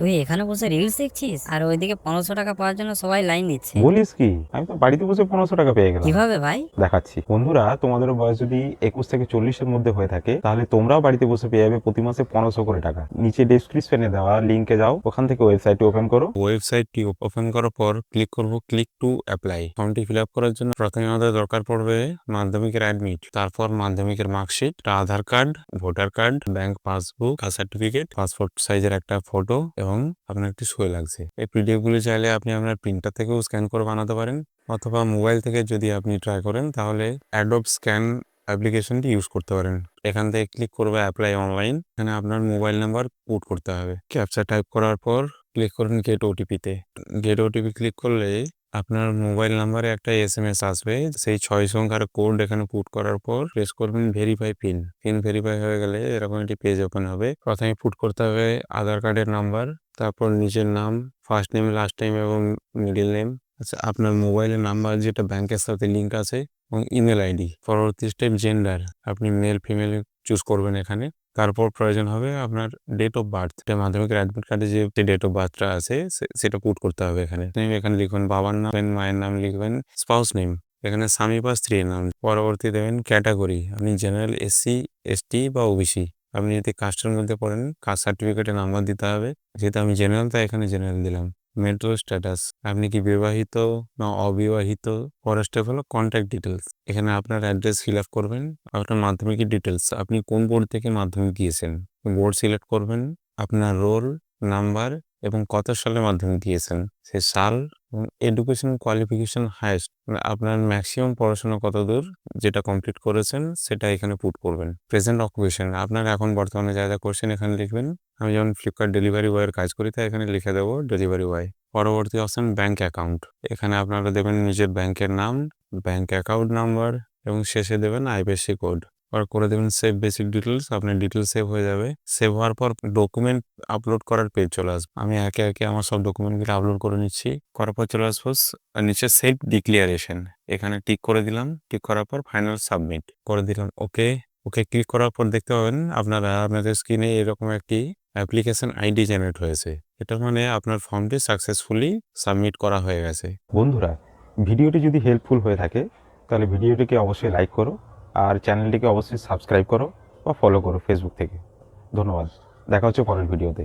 তুই এখানে বসে রিলস দেখছিস আর ওইদিকে 1500 টাকা পাওয়ার জন্য সবাই লাইন দিচ্ছে। বলিস কি? আমি তো বাড়িতে বসে 1500 টাকা পেয়ে গেলাম। কিভাবে ভাই? দেখাচ্ছি বন্ধুরা, তোমাদের বয়স যদি 21 থেকে 40-এর মধ্যে হয়ে থাকে তাহলে তোমরাও বাড়িতে বসে পেয়ে যাবে প্রতি মাসে 1500 করে টাকা। নিচে ডেসক্রিপশনে দেওয়া লিঙ্কে যাও, ওখান থেকে ওয়েবসাইটটি ওপেন করো। ওয়েবসাইটটি ওপেন করার পর ক্লিক করব ক্লিক টু অ্যাপ্লাই। ফর্মটি ফিল আপ করার জন্য প্রথমে আমাদের দরকার পড়বে মাধ্যমিকের অ্যাডমিট, তারপর মাধ্যমিকের marksheet, Aadhaar card, voter card, bank passbook, caste certificate, passport সাইজের একটা ফটো এবং আপনার একটি সই লাগছে। এই পিডিএফ গুলি চাইলে আপনি আপনার প্রিন্টার থেকেও স্ক্যান করে বানাতে পারেন, অথবা মোবাইল থেকে যদি আপনি ট্রাই করেন তাহলে অ্যাডোব স্ক্যান অ্যাপ্লিকেশনটি ইউজ করতে পারেন। এখান থেকে ক্লিক করবে অ্যাপ্লাই অনলাইন। এখানে আপনার মোবাইল নাম্বার পুট করতে হবে। ক্যাপচা টাইপ করার পর ক্লিক করুন গেট ওটিপিতে। গেট ওটিপি ক্লিক করলে আপনার মোবাইল নাম্বারে একটা এসএমএস আসবে। সেই 6 সংখ্যার কোড এখানে পুট করার পর প্রেস করবেন ভেরিফাই পিন। পিন ভেরিফাই হয়ে গেলে এরকম একটি পেজ ওপেন হবে। প্রথমে পুট করতে হবে আধার কার্ডের নাম্বার, তারপর নিজের নাম, ফার্স্ট নেম, লাস্ট নেম এবং মিডল নেম। আচ্ছা, আপনার মোবাইলের নাম্বার যেটা ব্যাংকের সাথে লিঙ্ক আছে এবং ইমেল আইডি। পরবর্তী স্টেপ জেন্ডার, আপনি মেল ফিমেল চুজ করবেন এখানে। তারপর প্রয়োজন হবে আপনার ডেট অফ বার্থ, এটা মাধ্যমিকের অ্যাডমিট কার্ডে যে ডেট অফ বার্থটা আছে সেটা পুট করতে হবে এখানে। এখানে লিখবেন বাবার নাম, মায়ের নাম লিখবেন, স্পাউস নেম এখানে স্বামী বা স্ত্রীর নাম। পরবর্তী দেবেন ক্যাটাগরি, আপনি জেনারেল, এসসি, এসটি বা ওবিসি। আপনি যদি কাস্টের মধ্যে পড়েন কাস্ট সার্টিফিকেটের নাম্বার দিতে হবে। যেহেতু আমি জেনারেল তাই এখানে জেনারেল দিলাম। মেরিটাল স্ট্যাটাস, আপনি কি বিবাহিত না অবিবাহিত। পরের স্টেপ হলো কন্ট্যাক্ট ডিটেলস, এখানে আপনার অ্যাড্রেস ফিল আপ করবেন। আপনার মাধ্যমিকের ডিটেলস, আপনি কোন বোর্ড থেকে মাধ্যমিক দিয়েছেন বোর্ড সিলেক্ট করবেন। আপনার রোল নাম্বার এবং কত সালে মাধ্যমিক দিয়েছেন সে সাল এবং এডুকেশন কোয়ালিফিকেশন হাইয়েস্ট, আপনার ম্যাক্সিমাম পড়াশোনা কতদূর যেটা কমপ্লিট করেছেন সেটা এখানে পুট করবেন। প্রেজেন্ট অকুপেশন, আপনার এখন বর্তমানে যা যা করছেন এখানে লিখবেন। আমি যেমন ফ্লিপকার্ট ডেলিভারি বয়ের কাজ করি তাই এখানে লিখে দেবো ডেলিভারি বয়। পরবর্তী অপশন ব্যাংক অ্যাকাউন্ট, এখানে আপনারা দেবেন নিজের ব্যাংকের নাম, ব্যাংক অ্যাকাউন্ট নাম্বার এবং শেষে দেবেন আইএফএসসি কোড। আর করে দেবেন সেভ বেসিক ডিটেলস, আপনার ডিটেলস সেভ হয়ে যাবে। সেভ হওয়ার পর ডকুমেন্ট আপলোড করার পেজ চলে আসবে। আমি একে একে আমার সব ডকুমেন্টগুলো আপলোড করে নিচ্ছি। করার পর চলে আসবো নিচে সেভ ডিক্লিয়ারেশন, এখানে টিক করে দিলাম। টিক করার পর ফাইনাল সাবমিট করে দিলাম। ওকে ওকে ক্লিক করার পর দেখতে পাবেন আপনাদের স্ক্রিনে এরকম একটি অ্যাপ্লিকেশন আইডি জেনারেট হয়েছে। এটা মানে আপনার ফর্মটি সাকসেসফুলি সাবমিট করা হয়ে গেছে। বন্ধুরা, ভিডিওটি যদি হেল্পফুল হয়ে থাকে তাহলে ভিডিওটিকে অবশ্যই লাইক করো, আর চ্যানেলটিকে অবশ্যই সাবস্ক্রাইব করো বা ফলো করো ফেসবুক থেকে। ধন্যবাদ। দেখা হচ্ছে পরের ভিডিওতে।